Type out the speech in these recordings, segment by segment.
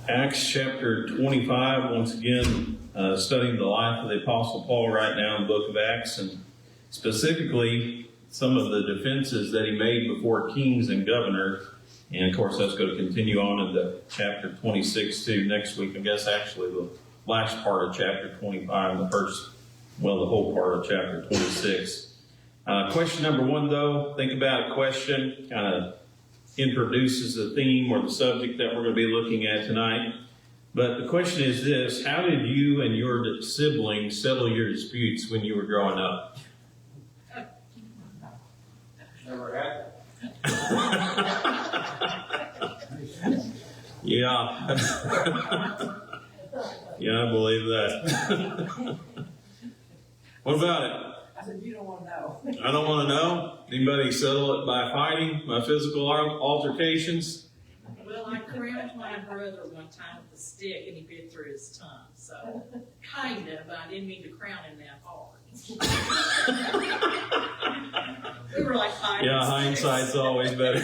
Acts chapter 25, once again, studying the life of the Apostle Paul right now in the book of Acts, and specifically some of the defenses that he made before kings and governors. And of course, that's going to continue on into chapter 26 too next week. I guess actually the last part of chapter 25, the whole part of chapter 26. Question number one, though, think about a question, kind of introduces the theme or the subject that we're going to be looking at tonight. But the question is this: how did you and your siblings settle your disputes when you were growing up? Never had. Yeah. Yeah, I believe that. What about it? I said, you don't want to know. I don't want to know. Anybody settle it by fighting, by physical altercations? Well, I crowned my brother one time with a stick and he bit through his tongue. So, kind of, but I didn't mean to crown him that hard. We were like five. Yeah, hindsight's always better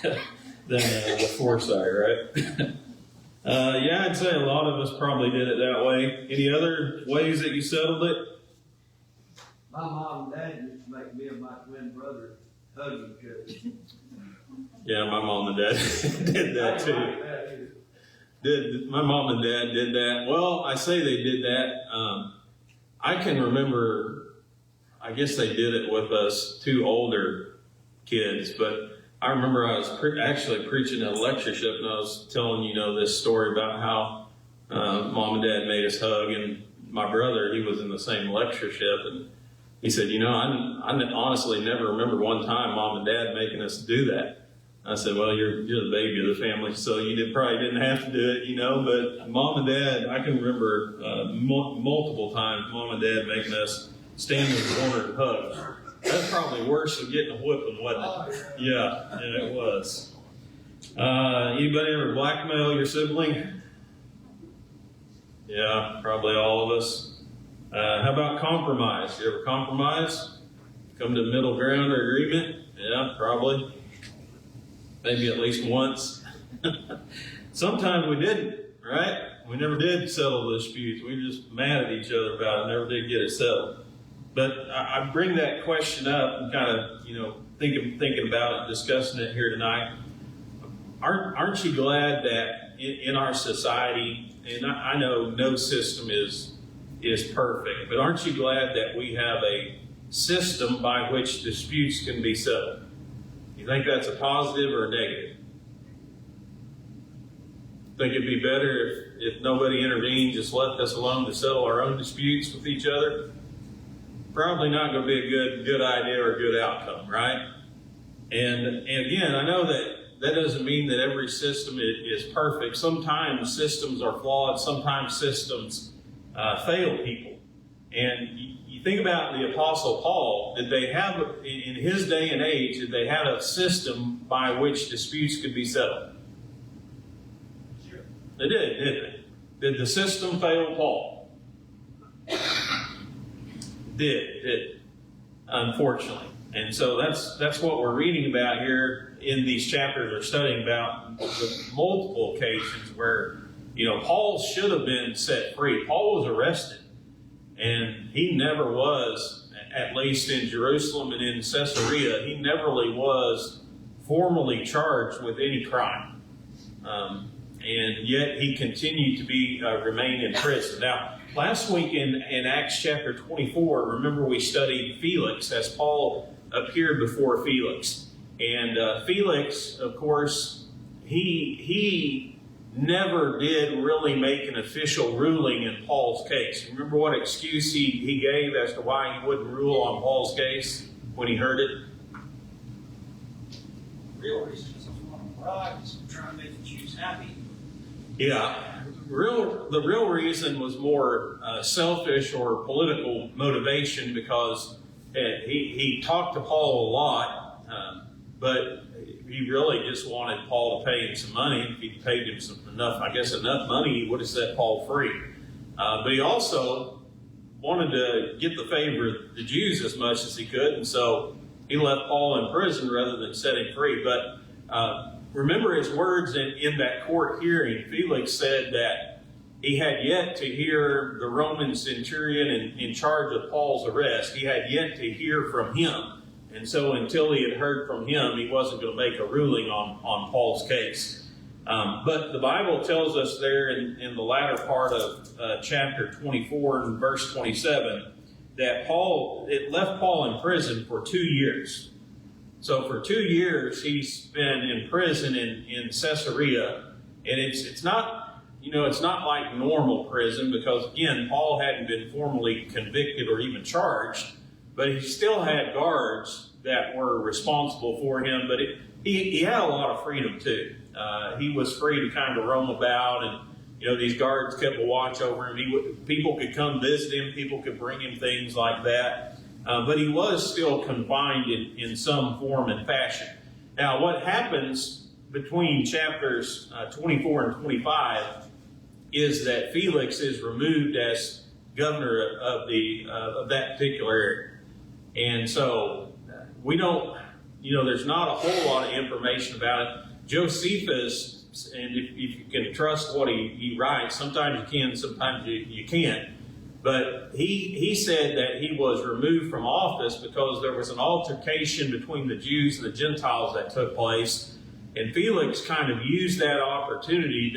than the foresight, right? Yeah, I'd say a lot of us probably did it that way. Any other ways that you settled it? My mom and dad used to make me and my twin brother hug each other. Yeah, my mom and dad did that too. My mom and dad did that. Well, I say they did that. I can remember, I guess they did it with us two older kids, but I remember I was actually preaching at a lectureship, and I was telling, this story about how mom and dad made us hug, and my brother, he was in the same lectureship, and he said, I honestly never remember one time mom and dad making us do that. I said, well, you're the baby of the family, so you probably didn't have to do it, but mom and dad, I can remember multiple times mom and dad making us stand in the corner and hug. That's probably worse than getting a whipping, wasn't it? Yeah, it was. Anybody ever blackmail your sibling? Yeah, probably all of us. How about compromise? You ever compromise? Come to middle ground or agreement? Yeah, probably. Maybe at least once. Sometimes we didn't, right? We never did settle the disputes. We were just mad at each other about it, never did get it settled. But I bring that question up and kind of, thinking about it, discussing it here tonight. Aren't you glad that in our society, and I know no system is perfect, but aren't you glad that we have a system by which disputes can be settled? You think that's a positive or a negative? Think it'd be better if nobody intervened, just left us alone to settle our own disputes with each other? Probably not going to be a good idea or a good outcome, right? And again, I know that doesn't mean that every system is perfect. Sometimes systems are flawed. Sometimes systems fail people. And you think about the Apostle Paul. Did they have, in his day and age, did they have a system by which disputes could be settled? Sure. They did, didn't they? Did the system fail Paul? Did, unfortunately. And so that's what we're reading about here in these chapters. We're studying about the multiple occasions where, Paul should have been set free. Paul was arrested, and he never was, at least in Jerusalem and in Caesarea, he never really was formally charged with any crime. And yet he continued to remain in prison. Now, last week in Acts chapter 24, remember we studied Felix as Paul appeared before Felix. And Felix, of course, he never did really make an official ruling in Paul's case. Remember what excuse he gave as to why he wouldn't rule on Paul's case when he heard it? Real reason is I'm trying to make the Jews happy. Yeah. The real reason was more selfish or political motivation, because he talked to Paul a lot, but he really just wanted Paul to pay him some money. If he paid him enough money, he would have set Paul free. But he also wanted to get the favor of the Jews as much as he could, and so he left Paul in prison rather than set him free. But remember his words in that court hearing. Felix said that he had yet to hear the Roman centurion in charge of Paul's arrest. He had yet to hear from him. And so until he had heard from him, he wasn't going to make a ruling on Paul's case. But the Bible tells us there in the latter part of chapter 24 and verse 27 that it left Paul in prison for 2 years. So for 2 years, he's been in prison in Caesarea. And it's not, it's not like normal prison because, again, Paul hadn't been formally convicted or even charged, but he still had guards that were responsible for him. But he had a lot of freedom, too. He was free to kind of roam about, and, these guards kept a watch over him. People could come visit him. People could bring him things like that. But he was still confined in some form and fashion. Now, what happens between chapters 24 and 25 is that Felix is removed as governor of that particular area. And so we don't, there's not a whole lot of information about it. Josephus, and if you can trust what he writes, sometimes you can, sometimes you can't. But he said that he was removed from office because there was an altercation between the Jews and the Gentiles that took place. And Felix kind of used that opportunity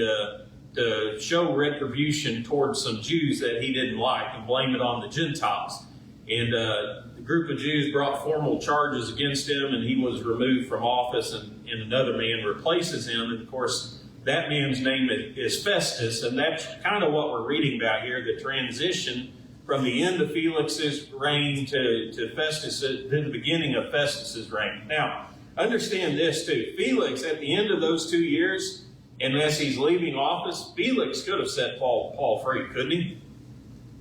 to show retribution towards some Jews that he didn't like and blame it on the Gentiles. And the group of Jews brought formal charges against him, and he was removed from office, and another man replaces him. And of course, that man's name is Festus, and that's kind of what we're reading about here, the transition from the end of Felix's reign to Festus, to the beginning of Festus's reign. Now, understand this too. Felix, at the end of those 2 years, and as he's leaving office, Felix could have set Paul free, couldn't he?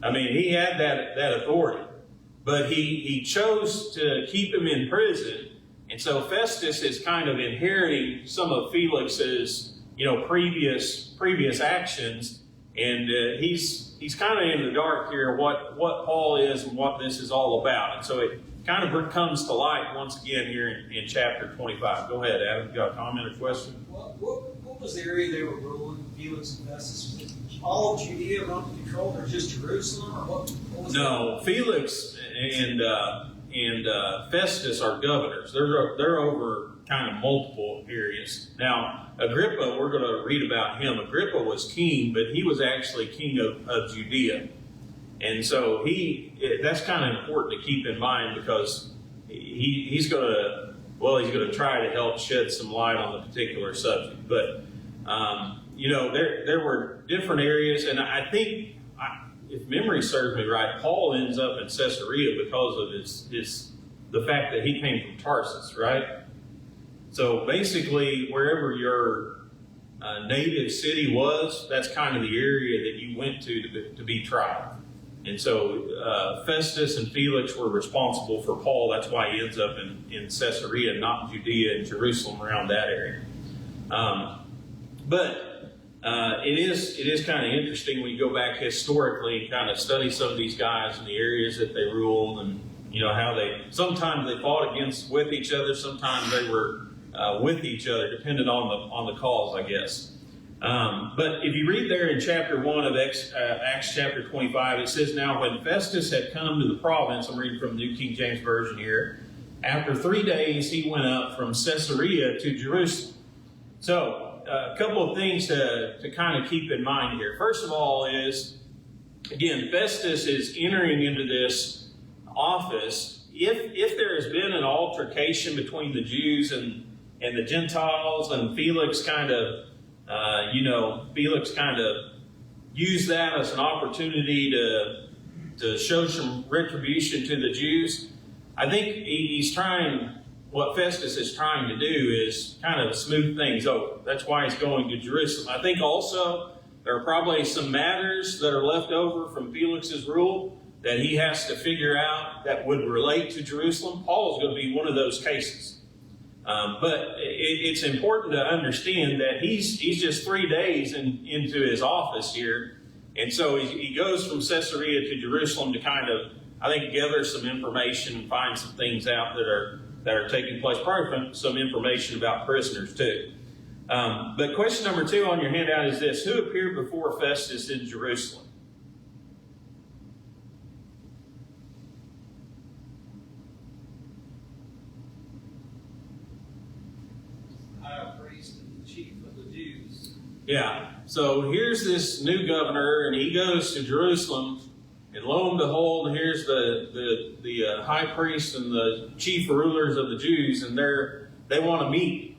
I mean, he had that authority. But he chose to keep him in prison, and so Festus is kind of inheriting some of Felix's previous actions, and he's kind of in the dark here what Paul is and what this is all about. And so it kind of comes to light once again here in chapter 25. Go ahead, Adam. You got a comment or question? What was the area they were ruling, Felix and Festus? Was it all of Judea Roman controlled, or just Jerusalem, or what was No, Felix and Festus are governors. They're over kind of multiple areas. Now, Agrippa, we're going to read about him. Agrippa was king, but he was actually king of Judea. And so that's kind of important to keep in mind because he's going to try to help shed some light on the particular subject. But, there were different areas, and I think, if memory serves me right, Paul ends up in Caesarea because of the fact that he came from Tarsus, right? So basically, wherever your native city was, that's kind of the area that you went to be tried. And so Festus and Felix were responsible for Paul. That's why he ends up in Caesarea, not Judea and Jerusalem, around that area. But it is kind of interesting when you go back historically and kind of study some of these guys and the areas that they ruled, and how sometimes they fought with each other, sometimes they were with each other, depending on the cause, I guess. But if you read there in chapter 1 of Acts chapter 25, it says, "Now when Festus had come to the province," I'm reading from the New King James Version here, "after 3 days he went up from Caesarea to Jerusalem." So, a couple of things to kind of keep in mind here. First of all is, again, Festus is entering into this office. If there has been an altercation between the Jews and the Gentiles, and Felix kind of used that as an opportunity to show some retribution to the Jews, I think what Festus is trying to do is kind of smooth things over. That's why he's going to Jerusalem. I think also there are probably some matters that are left over from Felix's rule that he has to figure out that would relate to Jerusalem. Paul is going to be one of those cases. But it's important to understand that he's just 3 days into his office here. And so he goes from Caesarea to Jerusalem to kind of, I think, gather some information and find some things out that are taking place. Probably some information about prisoners too. But question number 2 on your handout is this: who appeared before Festus in Jerusalem? High priest and the chief of the Jews. Yeah. So here's this new governor, and he goes to Jerusalem, and lo and behold, here's the high priest and the chief rulers of the Jews, and they want to meet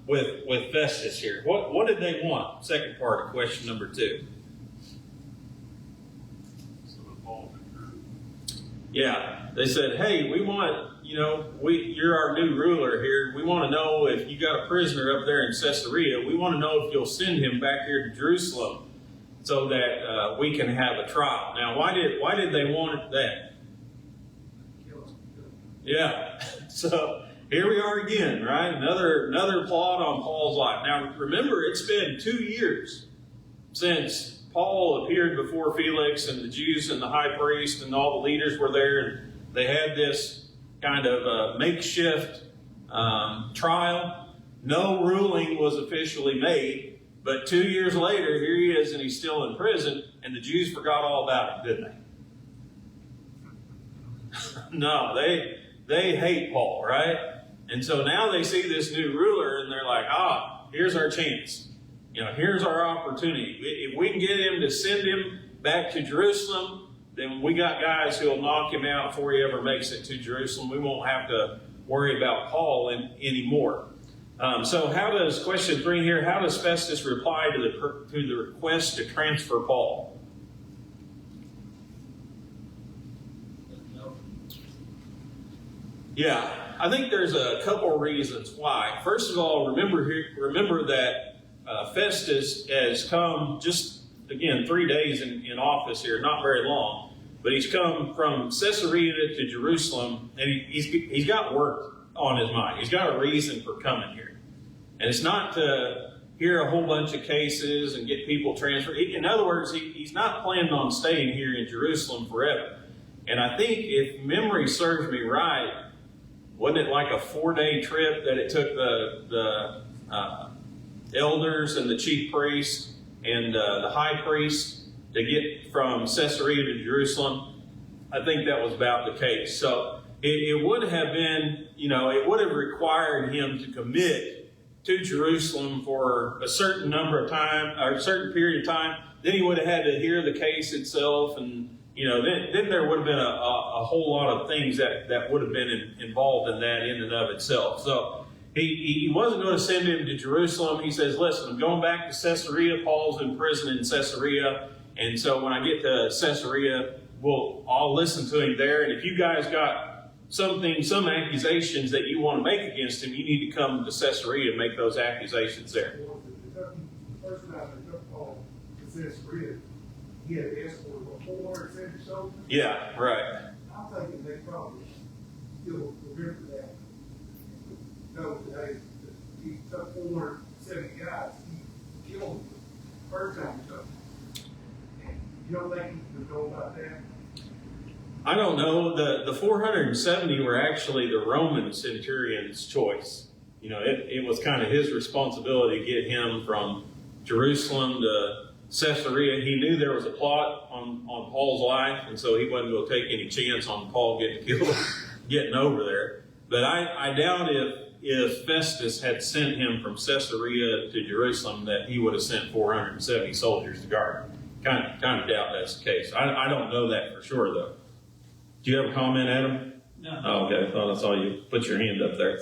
with Festus here. What did they want? Second part of question number 2. Yeah, they said, hey, we want, you're our new ruler here. We want to know if you got a prisoner up there in Caesarea. We want to know if you'll send him back here to Jerusalem so that we can have a trial. Now, why did they want that? Yeah, so here we are again, right? Another plot on Paul's life. Now, remember, it's been 2 years since Paul appeared before Felix and the Jews and the high priest and all the leaders were there, and they had this kind of makeshift trial. No ruling was officially made, but 2 years later, here he is, and he's still in prison, and the Jews forgot all about it, didn't they? No, they hate Paul, right? And so now they see this new ruler, and they're like, here's our chance. Here's our opportunity. If we can get him to send him back to Jerusalem, then we got guys who'll knock him out before he ever makes it to Jerusalem. We won't have to worry about Paul anymore. So how does, question 3 here, how does Festus reply to the request to transfer Paul? No. Yeah, I think there's a couple reasons why. First of all, remember that Festus has come just, again, 3 days in office here, not very long, but he's come from Caesarea to Jerusalem, and he's got work on his mind. He's got a reason for coming here. And it's not to hear a whole bunch of cases and get people transferred. In other words, he's not planning on staying here in Jerusalem forever. And I think, if memory serves me right, wasn't it like a 4-day trip that it took the elders and the chief priest and the high priest to get from Caesarea to Jerusalem? I think that was about the case. So it would have been, it would have required him to commit to Jerusalem for a certain number of time, or a certain period of time. Then he would have had to hear the case itself, and then there would have been a whole lot of things that would have been involved in that in and of itself. So he wasn't going to send him to Jerusalem. He says, listen, I'm going back to Caesarea. Paul's in prison in Caesarea. And so when I get to Caesarea, I'll listen to him there. And if you guys got some accusations that you want to make against him, you need to come to Caesarea and make those accusations there. The first time they took Paul to Caesarea, he had escorted 470 soldiers. Yeah, right. I'm thinking they probably still remember that. No, he took 470 guys. He killed them the first time he took them. You don't think he would know about that? I don't know. The 470 were actually the Roman centurion's choice. It was kind of his responsibility to get him from Jerusalem to Caesarea. He knew there was a plot on Paul's life, and so he wasn't going to take any chance on Paul getting killed, getting over there. But I doubt if Festus had sent him from Caesarea to Jerusalem that he would have sent 470 soldiers to guard him. Kind of doubt that's the case. I don't know that for sure, though. Do you have a comment, Adam? No. Oh, okay. I thought I saw you put your hand up there.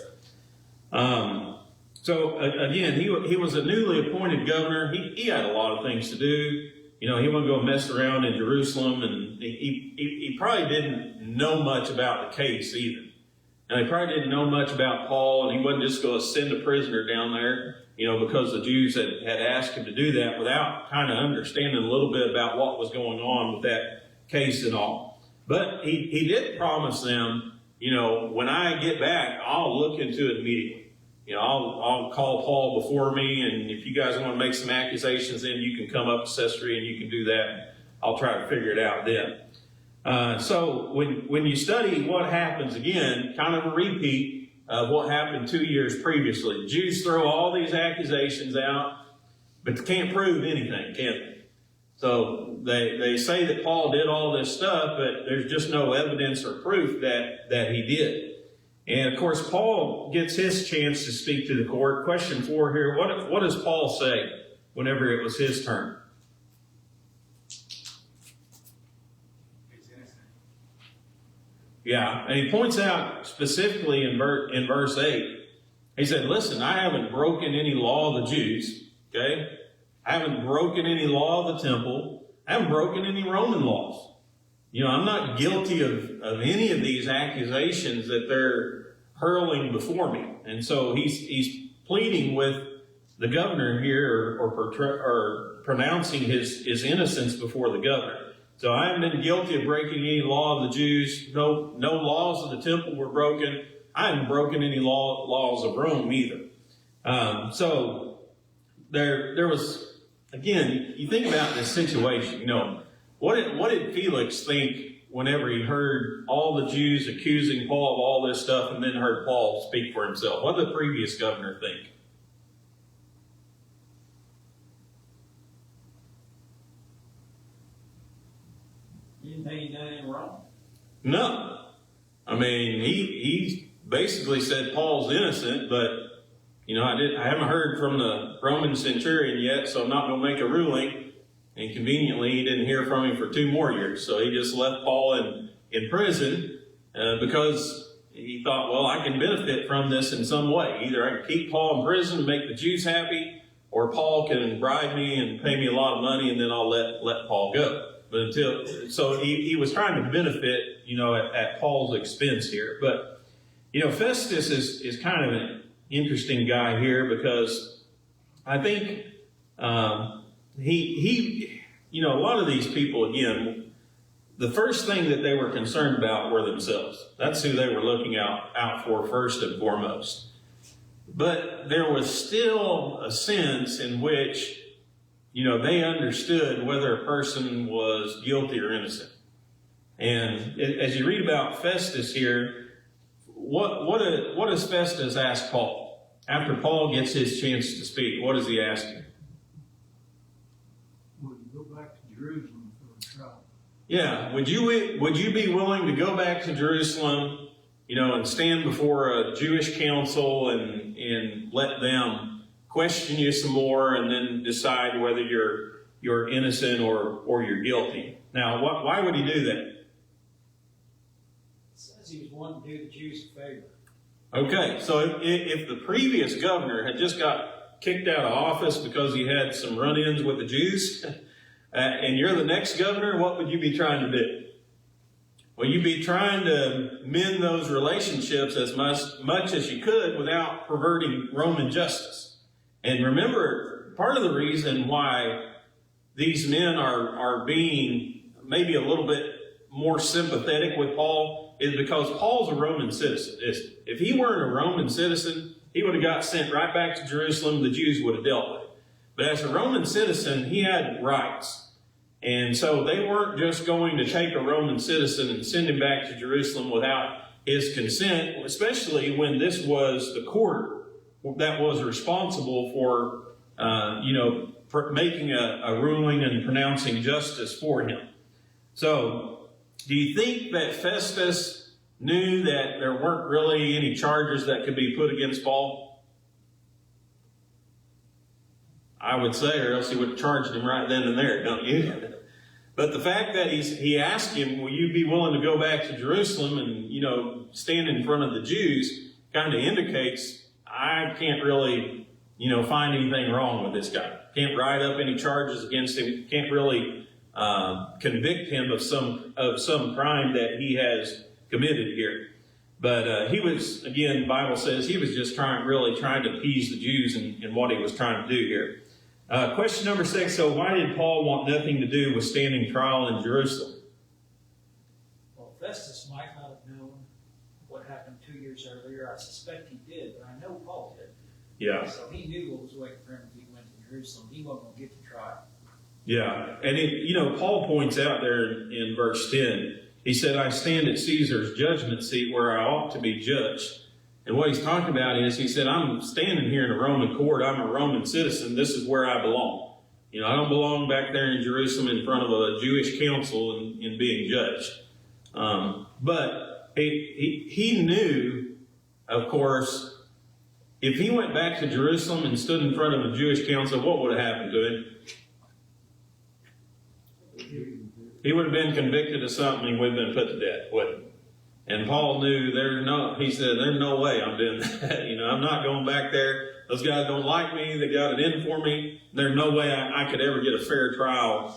So again, he was a newly appointed governor. He had a lot of things to do. He wasn't going to mess around in Jerusalem, and he probably didn't know much about the case either. And he probably didn't know much about Paul, and he wasn't just going to send a prisoner down there, because the Jews had asked him to do that without kind of understanding a little bit about what was going on with that case and all. But he did promise them, when I get back, I'll look into it immediately. I'll call Paul before me, and if you guys want to make some accusations, then you can come up to Caesarea and you can do that. I'll try to figure it out then. So when you study what happens again, kind of a repeat, of what happened 2 years previously. The Jews throw all these accusations out, but they can't prove anything, can they? So they say that Paul did all this stuff, but there's just no evidence or proof that he did. And of course, Paul gets his chance to speak to the court. Question 4 here, what does Paul say whenever it was his turn? Yeah, and he points out specifically in verse 8, he said, listen, I haven't broken any law of the Jews, okay? I haven't broken any law of the temple. I haven't broken any Roman laws. You know, I'm not guilty of any of these accusations that they're hurling before me. And so he's pleading with the governor here or pronouncing his innocence before the governor. So I haven't been guilty of breaking any law of the Jews. No laws of the temple were broken. I haven't broken any laws of Rome either. So there was, again, you think about this situation, you know, what did Felix think whenever he heard all the Jews accusing Paul of all this stuff and then heard Paul speak for himself? What did the previous governor think? You didn't think he done anything wrong? No. I mean, he basically said Paul's innocent, but, you know, I haven't heard from the Roman centurion yet, so I'm not going to make a ruling. And conveniently, he didn't hear from him for 2 more years. So he just left Paul in prison because he thought, well, I can benefit from this in some way. Either I can keep Paul in prison and make the Jews happy, or Paul can bribe me and pay me a lot of money, and then I'll let Paul go. But so he was trying to benefit, you know, at Paul's expense here. But, you know, Festus is kind of an interesting guy here because I think he, you know, a lot of these people, again, the first thing that they were concerned about were themselves. That's who they were looking out for first and foremost. But there was still a sense in which, you know, they understood whether a person was guilty or innocent. And as you read about Festus here, what does Festus ask Paul? After Paul gets his chance to speak, what does he ask him? Would you go back to Jerusalem for a trial? Yeah, would you be willing to go back to Jerusalem, you know, and stand before a Jewish council and let them question you some more and then decide whether you're innocent or you're guilty? Now, why would he do that? It says he was wanting to do the Jews a favor. Okay, so if the previous governor had just got kicked out of office because he had some run-ins with the Jews, and you're the next governor, what would you be trying to do? Well, you'd be trying to mend those relationships as much as you could without perverting Roman justice. And remember, part of the reason why these men are being maybe a little bit more sympathetic with Paul is because Paul's a Roman citizen. If he weren't a Roman citizen, he would have got sent right back to Jerusalem. The Jews would have dealt with it. But as a Roman citizen, he had rights. And so they weren't just going to take a Roman citizen and send him back to Jerusalem without his consent, especially when this was the court that was responsible for, making a ruling and pronouncing justice for him. So, do you think that Festus knew that there weren't really any charges that could be put against Paul? I would say, or else he would have charged him right then and there, don't you? But the fact that he asked him, will you be willing to go back to Jerusalem and, stand in front of the Jews, kind of indicates, I can't really, find anything wrong with this guy. Can't write up any charges against him. Can't really convict him of some crime that he has committed here. But he was, again, the Bible says he was just trying to appease the Jews in what he was trying to do here. Question number 6. So why did Paul want nothing to do with standing trial in Jerusalem? Well, Festus might not have known what happened 2 years earlier. I suspect he did, but I know Paul did. Yeah. So he knew what was waiting for him if he went to Jerusalem. He wasn't going to get the trial. Yeah. And Paul points out there in verse 10, he said, I stand at Caesar's judgment seat where I ought to be judged. And what he's talking about is, he said, I'm standing here in a Roman court. I'm a Roman citizen. This is where I belong. You know, I don't belong back there in Jerusalem in front of a Jewish council and being judged. But he knew, of course, if he went back to Jerusalem and stood in front of a Jewish council, what would have happened to him? He would have been convicted of something and would have been put to death, wouldn't he? And Paul knew he said, there's no way I'm doing that. You know, I'm not going back there. Those guys don't like me. They got it in for me. There's no way I could ever get a fair trial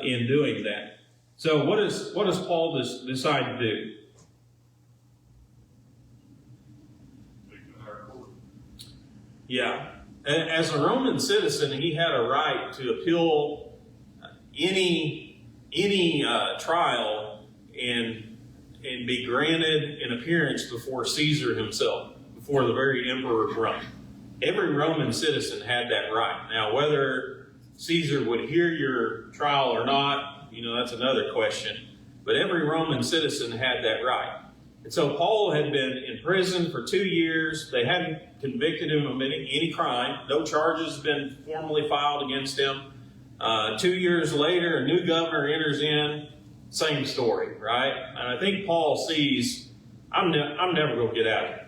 in doing that. So what does Paul decide to do? Yeah. As a Roman citizen, he had a right to appeal any trial and be granted an appearance before Caesar himself, before the very emperor of Rome. Every Roman citizen had that right. Now, whether Caesar would hear your trial or not, you know, that's another question. But every Roman citizen had that right. And so Paul had been in prison for 2 years. They hadn't convicted him of any crime. No charges had been formally filed against him. 2 years later, a new governor enters in. Same story, right? And I think Paul sees, I'm never going to get out of here.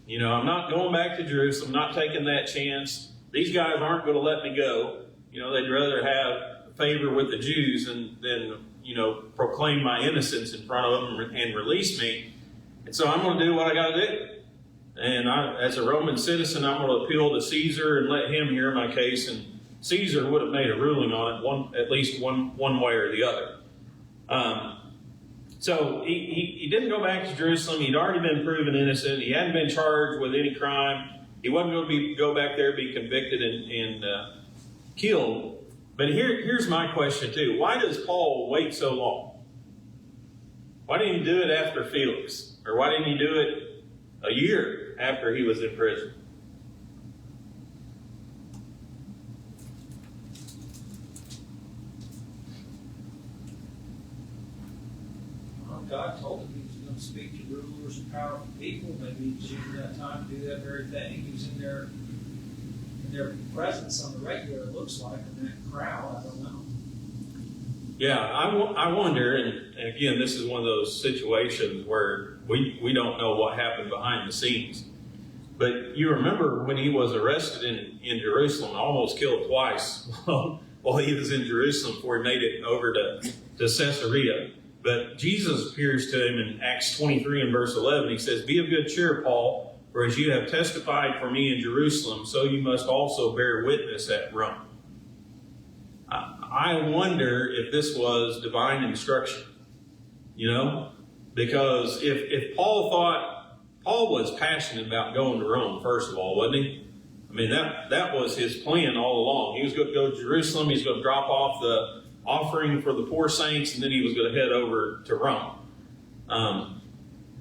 You know, I'm not going back to Jerusalem, not taking that chance. These guys aren't going to let me go. You know, they'd rather have favor with the Jews than you know, proclaim my innocence in front of them and release me. And so I'm going to do what I got to do. And as a Roman citizen, I'm going to appeal to Caesar and let him hear my case. And Caesar would have made a ruling on it, at least one way or the other. So he didn't go back to Jerusalem. He'd already been proven innocent. He hadn't been charged with any crime. He wasn't going to go back there, be convicted and killed. But here's my question too. Why does Paul wait so long? Why didn't he do it after Felix? Or why didn't he do it a year after he was in prison? God told him he was going to speak to rulers and powerful people. Maybe he was using that time to do that very thing. He was in their presence on the regular, it looks like, in that crowd. I don't know. Yeah, I wonder, and again, this is one of those situations where we don't know what happened behind the scenes. But you remember when he was arrested in Jerusalem, almost killed twice while he was in Jerusalem before he made it over to Caesarea. But Jesus appears to him in Acts 23 and verse 11. He says, "Be of good cheer, Paul, for as you have testified for me in Jerusalem, so you must also bear witness at Rome." I wonder if this was divine instruction, you know, because if Paul was passionate about going to Rome, first of all, wasn't he? I mean, that was his plan all along. He was going to go to Jerusalem. He's going to drop off the offering for the poor saints, and then he was going to head over to Rome.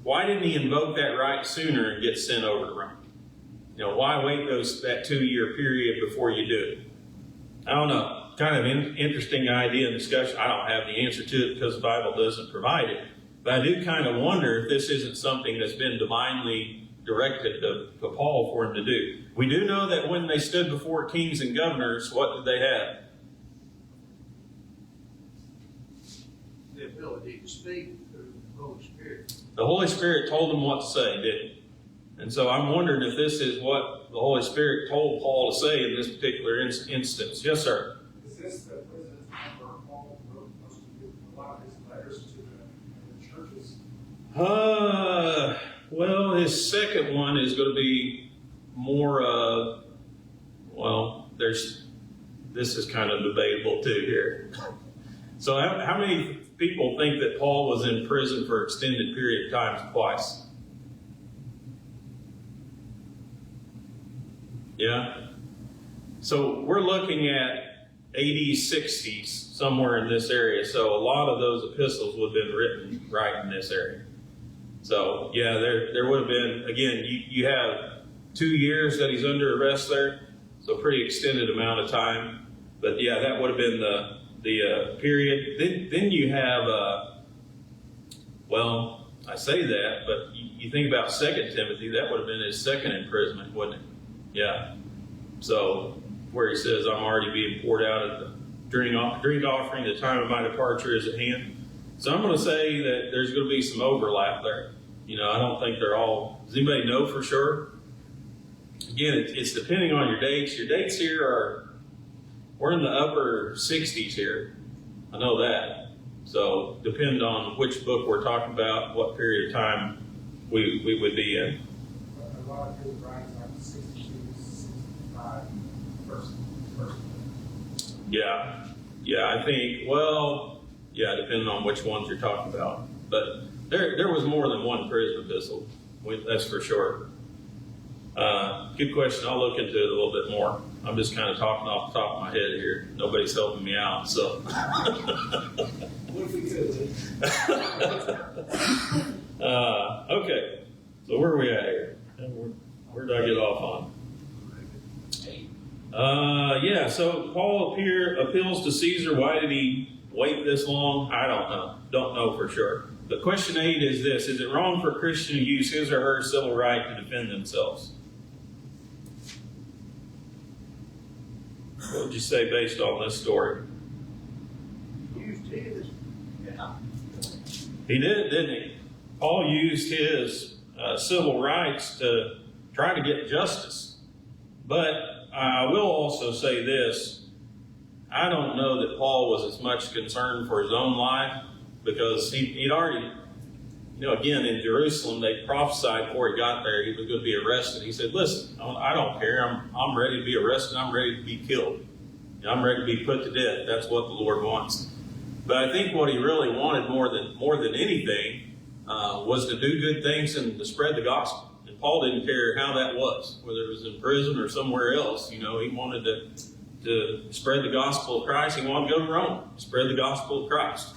Why didn't he invoke that right sooner and get sent over to Rome? You know, why wait that 2-year period before you do it? I don't know. Kind of an interesting idea and discussion. I don't have the answer to it because the Bible doesn't provide it. But I do kind of wonder if this isn't something that's been divinely directed to Paul for him to do. We do know that when they stood before kings and governors, what did they have? The ability to speak through the Holy Spirit. The Holy Spirit told them what to say, didn't he? And so I'm wondering if this is what the Holy Spirit told Paul to say in this particular instance. Yes, sir. Is this the president's number Paul wrote most of a lot of his letters to the churches? Well, his second one is going to be more, this is kind of debatable too here. So how many people think that Paul was in prison for an extended period of time twice? Yeah? So we're looking at AD 60s, somewhere in this area. So a lot of those epistles would have been written right in this area. So, yeah, there would have been, again, you have 2 years that he's under arrest there. So pretty extended amount of time. But, yeah, that would have been the period. Then you have, I say that, but you think about 2 Timothy, that would have been his second imprisonment, wouldn't it? Yeah. So where he says, I'm already being poured out at the drink offering, the time of my departure is at hand. So I'm going to say that there's going to be some overlap there. I don't think they're all, does anybody know for sure? Again, it's depending on your dates. Your dates here we're in the upper 60s here. I know that. So depend on which book we're talking about, what period of time we would be in. A lot of people write like 62, 65, first. Yeah, I think, depending on which ones you're talking about. But there was more than one prison epistle, that's for sure. Good question. I'll look into it a little bit more. I'm just kind of talking off the top of my head here. Nobody's helping me out, so. What if we could? Okay, so where are we at here? Where did I get off on? So Paul appeals to Caesar. Why did he wait this long? I don't know. Don't know for sure. But question 8 is this: is it wrong for a Christian to use his or her civil right to defend themselves? What would you say based on this story? Used his. Yeah. He did, didn't he? Paul used his civil rights to try to get justice. But I will also say this: I don't know that Paul was as much concerned for his own life, because he'd already, again, in Jerusalem, they prophesied before he got there he was going to be arrested. He said, listen, I don't care. I'm ready to be arrested. I'm ready to be killed. I'm ready to be put to death. That's what the Lord wants. But I think what he really wanted more than anything was to do good things and to spread the gospel. And Paul didn't care how that was, whether it was in prison or somewhere else. He wanted to spread the gospel of Christ. He wanted to go to Rome, spread the gospel of Christ.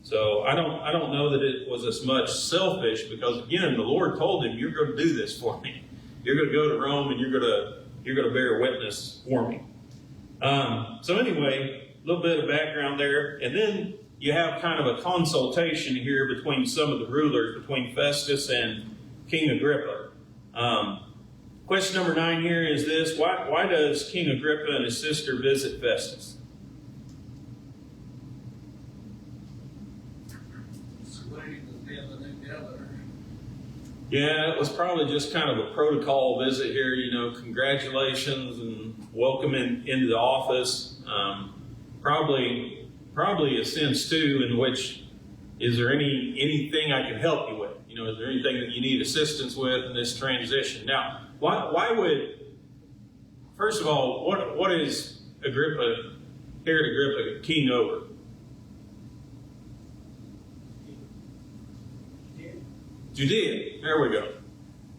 So I don't know that it was as much selfish, because again, the Lord told him, you're going to do this for me. You're going to go to Rome and you're going to bear witness for me. So anyway, a little bit of background there. And then you have kind of a consultation here between some of the rulers, between Festus and King Agrippa. Question number 9 here is this: why does King Agrippa and his sister visit Festus? Yeah, it was probably just kind of a protocol visit here, congratulations and welcome into the office. Probably a sense too in which, is there anything I can help you with? Is there anything that you need assistance with in this transition? Now, why would, first of all, what is Herod Agrippa king over? Judea. There we go.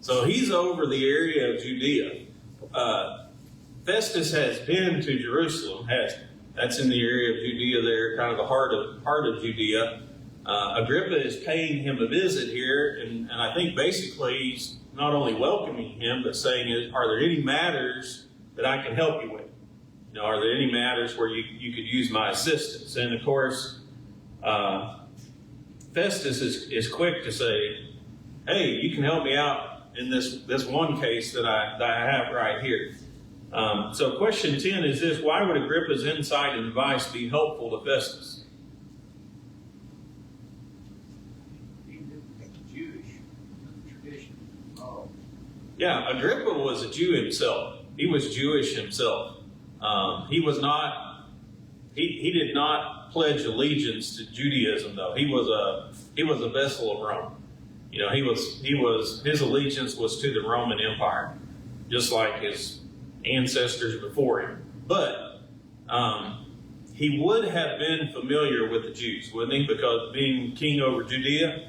So he's over the area of Judea. Festus has been to Jerusalem, that's in the area of Judea there, kind of the heart of Judea. Agrippa is paying him a visit here, and I think basically he's not only welcoming him, but saying, are there any matters that I can help you with? Are there any matters where you could use my assistance? And of course, Festus is quick to say, hey, you can help me out in this one case that I have right here. So question 10 is this: why would Agrippa's insight and advice be helpful to Festus? Jewish tradition. Oh. Yeah, Agrippa was a Jew himself. He was Jewish himself. He did not pledge allegiance to Judaism, though. He was a vessel of Rome. His allegiance was to the Roman Empire, just like his ancestors before him. But he would have been familiar with the Jews, wouldn't he? Because being king over Judea,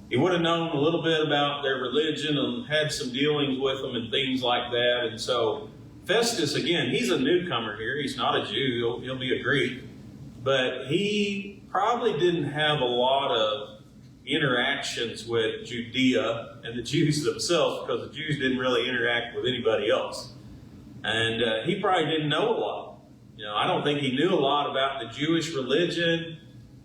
he would have known a little bit about their religion and had some dealings with them and things like that. And so Festus, again, he's a newcomer here. He's not a Jew. He'll be a Greek. But he probably didn't have a lot of interactions with Judea and the Jews themselves, because the Jews didn't really interact with anybody else. And he probably didn't know a lot. I don't think he knew a lot about the Jewish religion.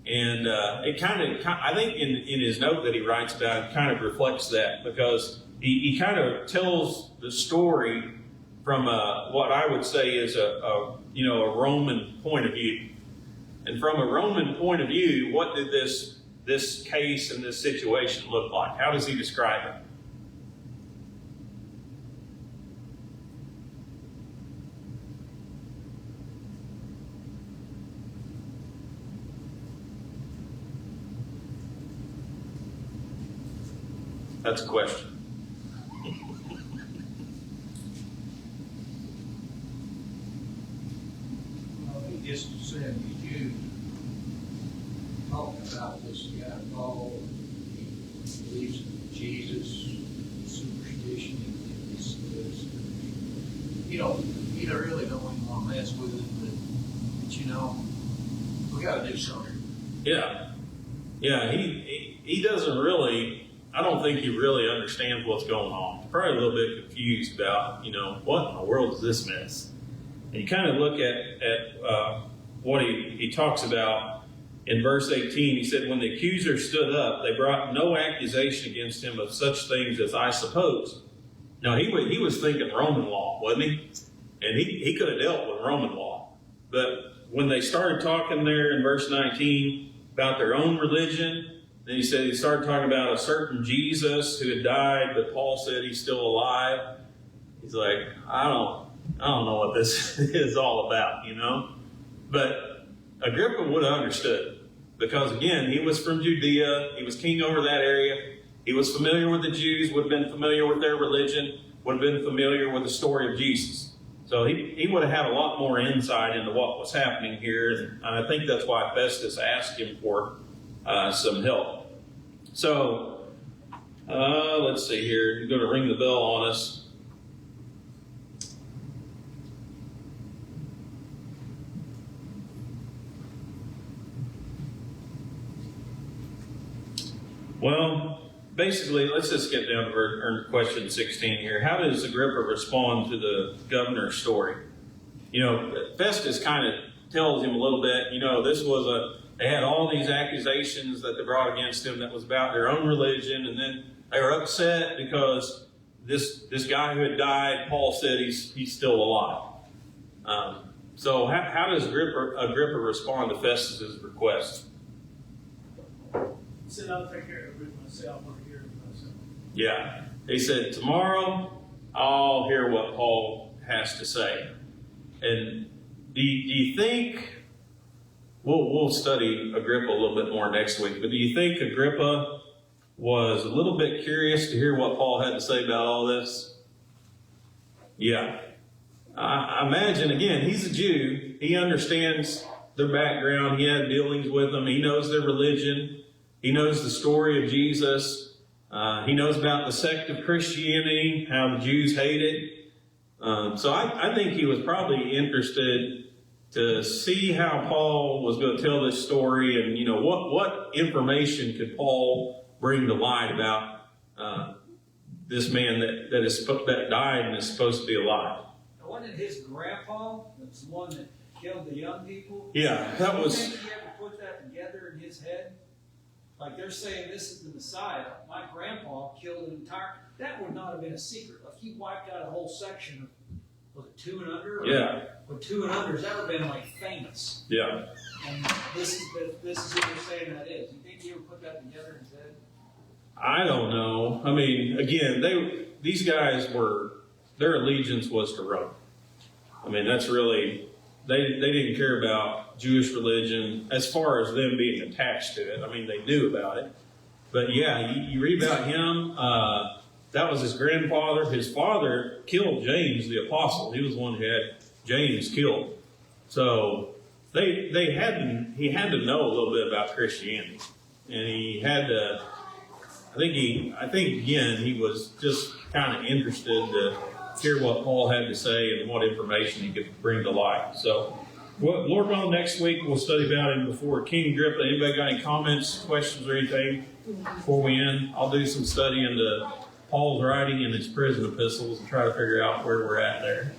And it I think in his note that he writes about, it kind of reflects that, because he kind of tells the story from what I would say is a Roman point of view. And from a Roman point of view, what did this case and this situation look like? How does he describe it? That's a question. Well, he just said the Jews talked about this guy Paul, he believes in Jesus, superstition, and this. You don't really want to mess with it, but we got to do something. Yeah. He doesn't really. I don't think he really understands what's going on. He's probably a little bit confused about, what in the world is this mess? And you kind of look at what he talks about in verse 18. He said, when the accuser stood up, they brought no accusation against him of such things as I suppose. Now, he was thinking Roman law, wasn't he? And he could have dealt with Roman law. But when they started talking there in verse 19 about their own religion, then he started talking about a certain Jesus who had died, but Paul said he's still alive. He's like, I don't know what this is all about, But Agrippa would have understood, because again, he was from Judea. He was king over that area. He was familiar with the Jews, would have been familiar with their religion, would have been familiar with the story of Jesus. So he would have had a lot more insight into what was happening here. And I think that's why Festus asked him for some help. So, let's see here. You're going to ring the bell on us. Well, basically, let's just get down to question 16 here. How does Agrippa respond to the governor's story? Festus kind of tells him a little bit, they had all these accusations that they brought against him that was about their own religion, and then they were upset because this guy who had died, Paul said he's still alive. So how does Agrippa respond to Festus's request? Said I'll take care of it myself or hear it myself. Yeah. He said, tomorrow I'll hear what Paul has to say. And do you think, we'll study Agrippa a little bit more next week, but do you think Agrippa was a little bit curious to hear what Paul had to say about all this? Yeah. I imagine, again, he's a Jew. He understands their background. He had dealings with them. He knows their religion. He knows the story of Jesus. He knows about the sect of Christianity, how the Jews hate it. So I think he was probably interested to see how Paul was going to tell this story, and what information could Paul bring to light about this man that died and is supposed to be alive. Now, wasn't it his grandpa that's the one that killed the young people? Yeah, that was. Do you think he ever put that together in his head? Like they're saying this is the Messiah. My grandpa killed an entire. That would not have been a secret. Like he wiped out a whole section of, was it 2 and under? Yeah. But 2 and under's ever been like famous. Yeah. And this is what they're saying that is. You think he ever put that together in his head? I don't know. I mean, again, these guys their allegiance was to Rome. I mean, that's really, they didn't care about Jewish religion as far as them being attached to it. I mean, they knew about it. But yeah, you read about him, that was his grandfather. His father killed James the apostle. He was the one who had James killed. So he had to know a little bit about Christianity. And he had to, I think again, he was just kind of interested to hear what Paul had to say and what information he could bring to light. So, Lord willing, next week we'll study about him before King Agrippa. Anybody got any comments, questions, or anything before we end? I'll do some study into Paul's writing and his prison epistles and try to figure out where we're at there.